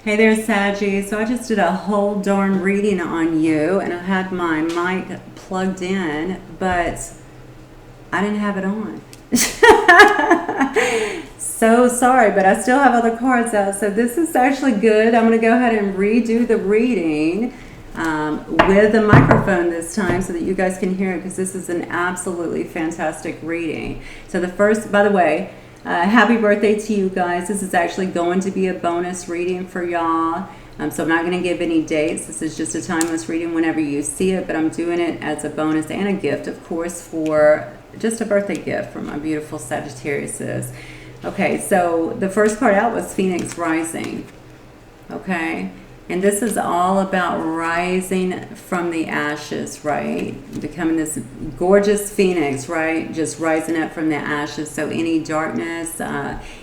Hey there, Saggy. So I just did a whole darn reading on you, and I had my mic plugged in, but I didn't have it on. So sorry, but I still have other cards out. So this is actually good. I'm going to go ahead and redo the reading with a microphone this time so that you guys can hear it, because this is an absolutely fantastic reading. So the first, by the way, happy birthday to you guys. This is actually going to be a bonus reading for y'all. So I'm not going to give any dates. This is just a timeless reading whenever you see it, but I'm doing it as a bonus and a gift, of course, for just a birthday gift for my beautiful Sagittariuses. Okay, so the first card out was Phoenix Rising. Okay, and this is all about rising from the ashes, right? Becoming this gorgeous phoenix, right? Just rising up from the ashes. So any darkness,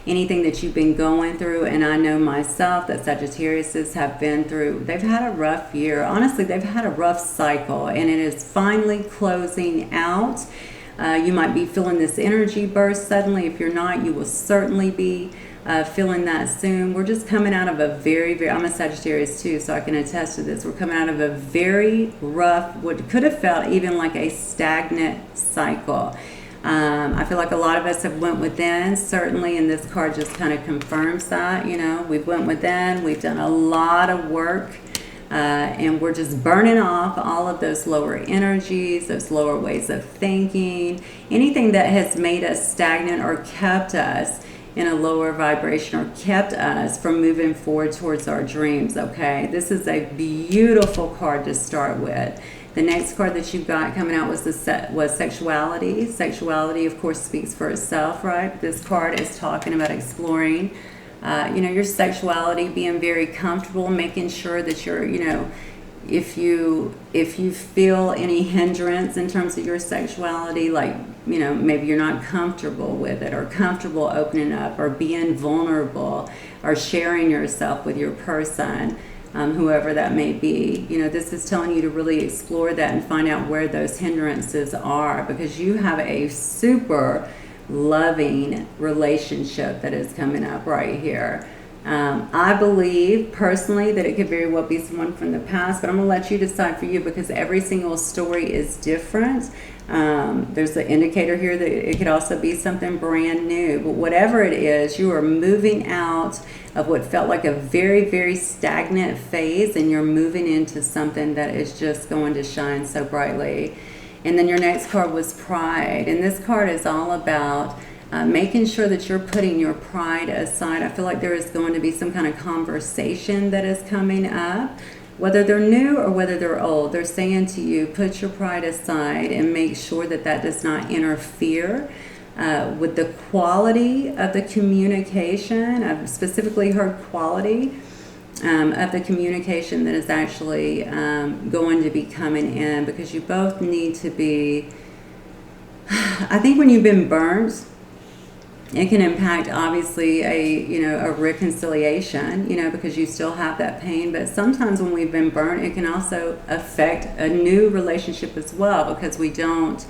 anything that you've been going through, and I know myself that Sagittariuses have been through, they've had a rough year. Honestly, they've had a rough cycle, and it is finally closing out. You might be feeling this energy burst suddenly. If you're not, you will certainly be feeling that soon. We're just coming out of a very, I'm a Sagittarius too, so I can attest to this. We're coming out of a very rough, what could have felt even like a stagnant cycle. I feel like a lot of us have went within, certainly, and this card just kind of confirms that. You know, we've went within, we've done a lot of work. And we're just burning off all of those lower energies, those lower ways of thinking, anything that has made us stagnant or kept us in a lower vibration or kept us from moving forward towards our dreams. Okay, this is a beautiful card to start with. The next card that you got coming out was sexuality. Sexuality, of course, speaks for itself, right? This card is talking about exploring your sexuality, being very comfortable, making sure that you're, if you feel any hindrance in terms of your sexuality, like, maybe you're not comfortable with it, or comfortable opening up or being vulnerable or sharing yourself with your person, whoever that may be, this is telling you to really explore that and find out where those hindrances are, because you have a super loving relationship that is coming up right here. I believe personally that it could very well be someone from the past, but I'm going to let you decide for you, because every single story is different. There's an indicator here that it could also be something brand new, but whatever it is, you are moving out of what felt like a very, very stagnant phase, and you're moving into something that is just going to shine so brightly. And then your next card was pride. And this card is all about making sure that you're putting your pride aside. I feel like there is going to be some kind of conversation that is coming up. Whether they're new or whether they're old, they're saying to you, put your pride aside and make sure that that does not interfere with the quality of the communication. I've specifically heard quality of the communication that is actually going to be coming in, because you both need to be, I think when you've been burnt, it can impact obviously a reconciliation, because you still have that pain. But sometimes when we've been burnt, it can also affect a new relationship as well, because we don't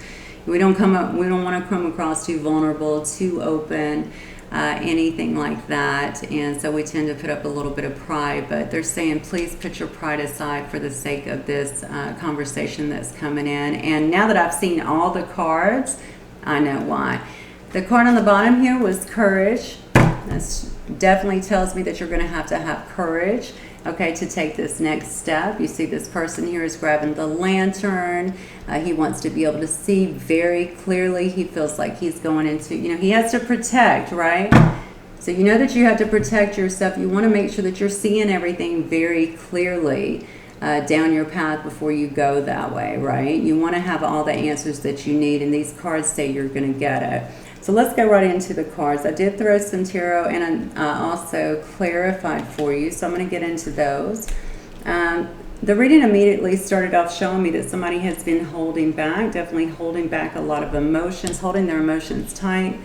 want to come across too vulnerable, too open, anything like that. And so we tend to put up a little bit of pride, but they're saying please put your pride aside for the sake of this conversation that's coming in. And now that I've seen all the cards, I know why. The card on the bottom here was courage. That definitely tells me that you're going to have courage, okay, to take this next step. You see this person here is grabbing the lantern. He wants to be able to see very clearly. He feels like he's going into, he has to protect, right? So you know that you have to protect yourself. You want to make sure that you're seeing everything very clearly down your path before you go that way, right? You want to have all the answers that you need, and these cards say you're going to get it. So let's go right into the cards. I did throw some tarot, and I also clarified for you, so I'm going to get into those. The reading immediately started off showing me that somebody has been holding back, definitely holding back a lot of emotions, holding their emotions tight,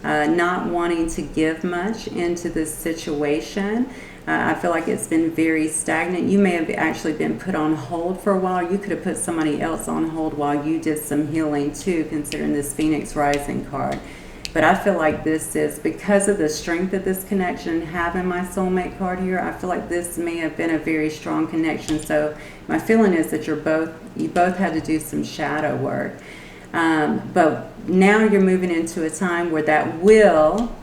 not wanting to give much into this situation. I feel like it's been very stagnant. You may have actually been put on hold for a while. You could have put somebody else on hold while you did some healing too, considering this Phoenix Rising card. But I feel like this is, because of the strength of this connection, having my soulmate card here, I feel like this may have been a very strong connection. So my feeling is that you both had to do some shadow work. But now you're moving into a time where that wheel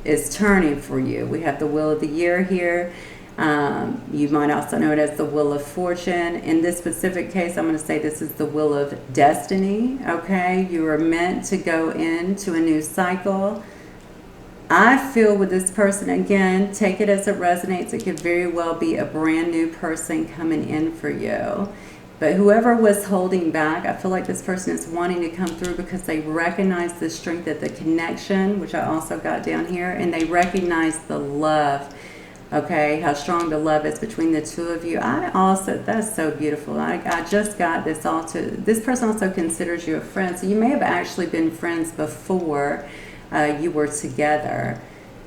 is turning for you. We have the wheel of the year here. You might also know it as the wheel of fortune. In this specific case, I'm going to say this is the wheel of destiny. Okay, you are meant to go into a new cycle. I feel with this person, again, take it as it resonates. It could very well be a brand new person coming in for you. But whoever was holding back, I feel like this person is wanting to come through because they recognize the strength of the connection, which I also got down here, and they recognize the love. Okay, how strong the love is between the two of you. That's so beautiful. I just got this also. This person also considers you a friend. So you may have actually been friends before you were together.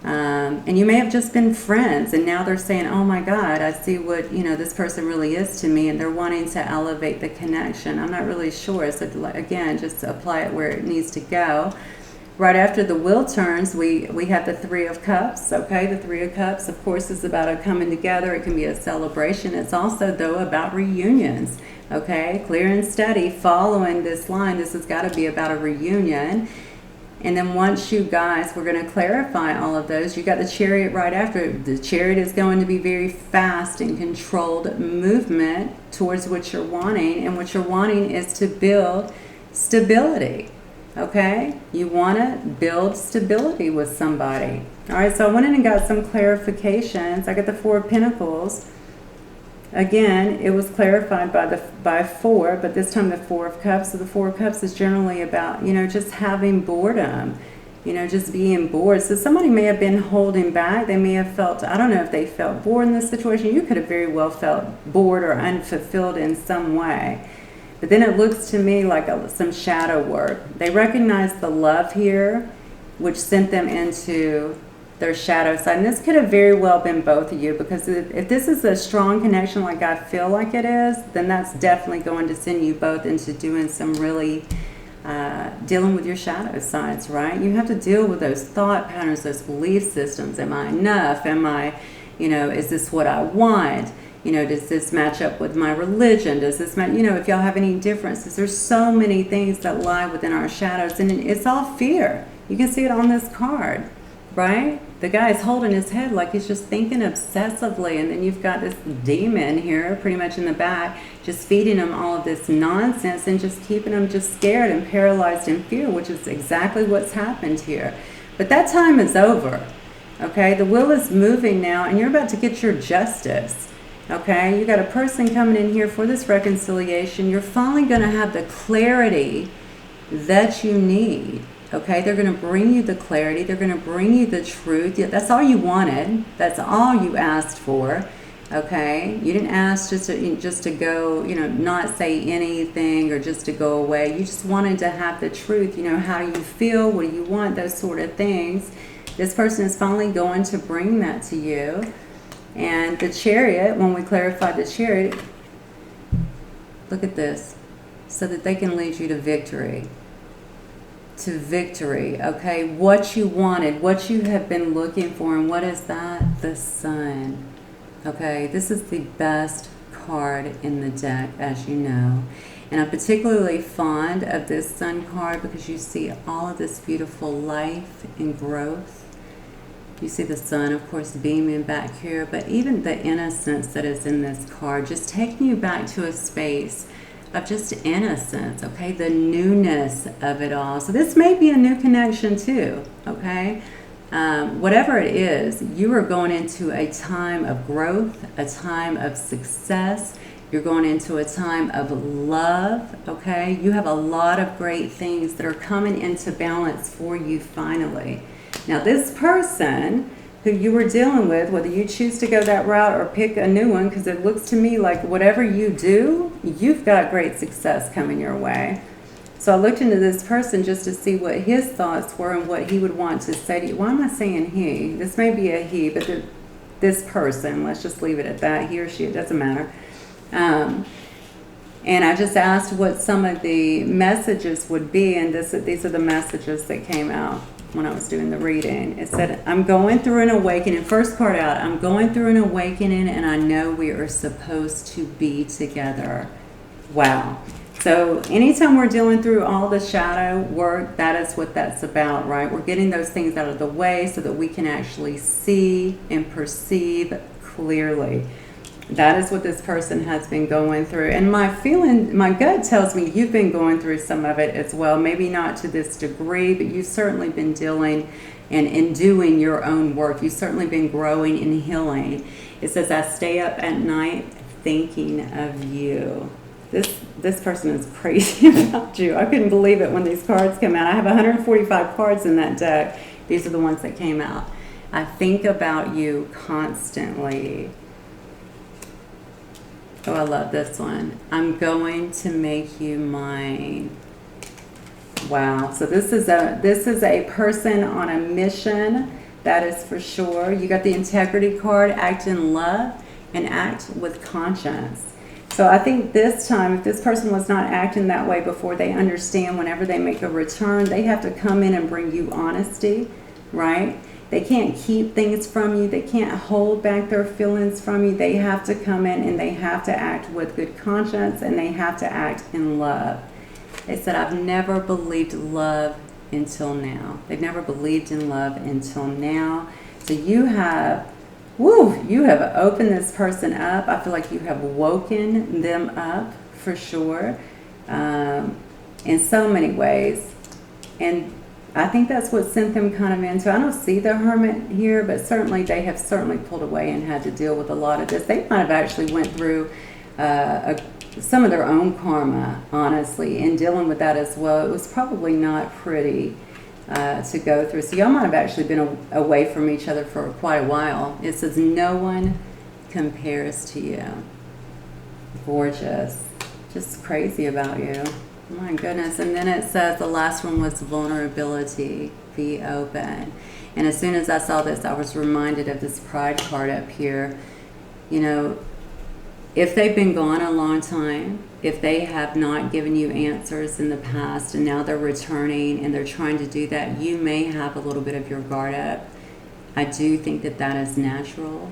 And you may have just been friends, and now they're saying, oh my God, I see what, this person really is to me, and they're wanting to elevate the connection. I'm not really sure. So again, just apply it where it needs to go. Right after the wheel turns, we have the Three of Cups, okay? The Three of Cups, of course, is about a coming together. It can be a celebration. It's also, though, about reunions, okay? Clear and steady, following this line, this has got to be about a reunion. And then once you guys, we're going to clarify all of those. You got the Chariot right after. The Chariot is going to be very fast and controlled movement towards what you're wanting. And what you're wanting is to build stability. Okay, you want to build stability with somebody. All right, so I went in and got some clarifications. I got the Four of Pentacles. Again, it was clarified by four, but this time the Four of Cups. So the Four of Cups is generally about, just having boredom, just being bored. So somebody may have been holding back. They may have felt, I don't know if they felt bored in this situation. You could have very well felt bored or unfulfilled in some way. But then it looks to me like some shadow work. They recognize the love here, which sent them into their shadow side. And this could have very well been both of you, because if this is a strong connection like I feel like it is, then that's definitely going to send you both into doing some really dealing with your shadow sides, right? You have to deal with those thought patterns, those belief systems. Am I enough? Am I, is this what I want? Does this match up with my religion? Does this match, if y'all have any differences? There's so many things that lie within our shadows, and it's all fear. You can see it on this card, right? The guy's holding his head like he's just thinking obsessively, and then you've got this demon here pretty much in the back just feeding him all of this nonsense and just keeping him just scared and paralyzed in fear, which is exactly what's happened here. But that time is over, okay? The wheel is moving now, and you're about to get your justice. Okay, you got a person coming in here for this reconciliation. You're finally going to have the clarity that you need. Okay, they're going to bring you the clarity. They're going to bring you the truth. Yeah, that's all you wanted. That's all you asked for. Okay, you didn't ask just to go, not say anything or just to go away. You just wanted to have the truth. How do you feel? What do you want? Those sort of things. This person is finally going to bring that to you. And the Chariot, when we clarify the Chariot, look at this, so that they can lead you to victory. To victory, okay? What you wanted, what you have been looking for, and what is that? The Sun. Okay, this is the best card in the deck, as you know. And I'm particularly fond of this Sun card because you see all of this beautiful life and growth. You see the sun, of course, beaming back here, but even the innocence that is in this card, just taking you back to a space of just innocence, okay? The newness of it all. So this may be a new connection too, okay? Whatever it is, you are going into a time of growth, a time of success. You're going into a time of love, okay? You have a lot of great things that are coming into balance for you finally. Now, this person who you were dealing with, whether you choose to go that route or pick a new one, because it looks to me like whatever you do, you've got great success coming your way. So I looked into this person just to see what his thoughts were and what he would want to say to you. Why am I saying he? This may be a he, but this person, let's just leave it at that. He or she, it doesn't matter. And I just asked what some of the messages would be, and these are the messages that came out. when I was doing the reading. It said, I'm going through an awakening. First part out, I'm going through an awakening and I know we are supposed to be together. Wow. So anytime we're dealing through all the shadow work, that is what that's about, right? We're getting those things out of the way so that we can actually see and perceive clearly. That is what this person has been going through. And my feeling, my gut tells me you've been going through some of it as well. Maybe not to this degree, but you've certainly been dealing and doing your own work. You've certainly been growing and healing. It says, I stay up at night thinking of you. This person is crazy about you. I couldn't believe it when these cards come out. I have 145 cards in that deck. These are the ones that came out. I think about you constantly. Oh, I love this one. I'm going to make you mine. Wow. So this is a person on a mission. That is for sure. You got the integrity card, act in love and act with conscience. So I think this time, if this person was not acting that way before, they understand whenever they make a return, they have to come in and bring you honesty, right? They can't keep things from you. They can't hold back their feelings from you. They have to come in and they have to act with good conscience and they have to act in love. They said, I've never believed love until now. They've never believed in love until now. So you have opened this person up. I feel like you have woken them up for sure, in so many ways. And I think that's what sent them kind of into, I don't see the Hermit here, but certainly they have certainly pulled away and had to deal with a lot of this. They might have actually went through some of their own karma, honestly, in dealing with that as well. It was probably not pretty to go through. So y'all might have actually been away from each other for quite a while. It says, no one compares to you. Gorgeous. Just crazy about you. My goodness. And then it says the last one was vulnerability. Be open. And as soon as I saw this, I was reminded of this pride card up here. You know, if they've been gone a long time, if they have not given you answers in the past and now they're returning and they're trying to do that, you may have a little bit of your guard up. I do think that that is natural.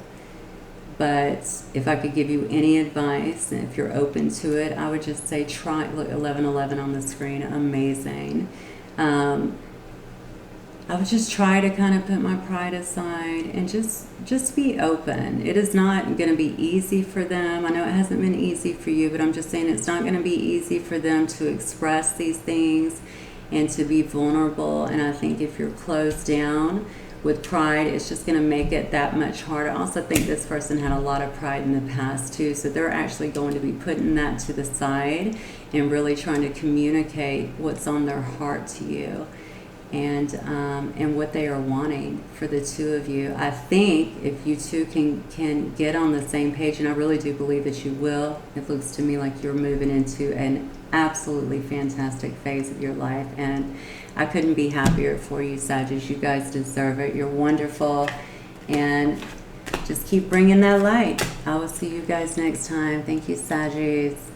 But if I could give you any advice, and if you're open to it, I would just say try, look, 1111 on the screen, amazing. I would just try to kind of put my pride aside and just be open. It is not going to be easy for them. I know it hasn't been easy for you, but I'm just saying it's not going to be easy for them to express these things and to be vulnerable. And I think if you're closed down with pride, it's just going to make it that much harder. I also think this person had a lot of pride in the past too, so they're actually going to be putting that to the side and really trying to communicate what's on their heart to you. And what they are wanting for the two of you. I think if you two can get on the same page, and I really do believe that you will, it looks to me like you're moving into an absolutely fantastic phase of your life, and I couldn't be happier for you, Sagittarius. You guys deserve it. You're wonderful, and just keep bringing that light. I will see you guys next time. Thank you, Sagittarius.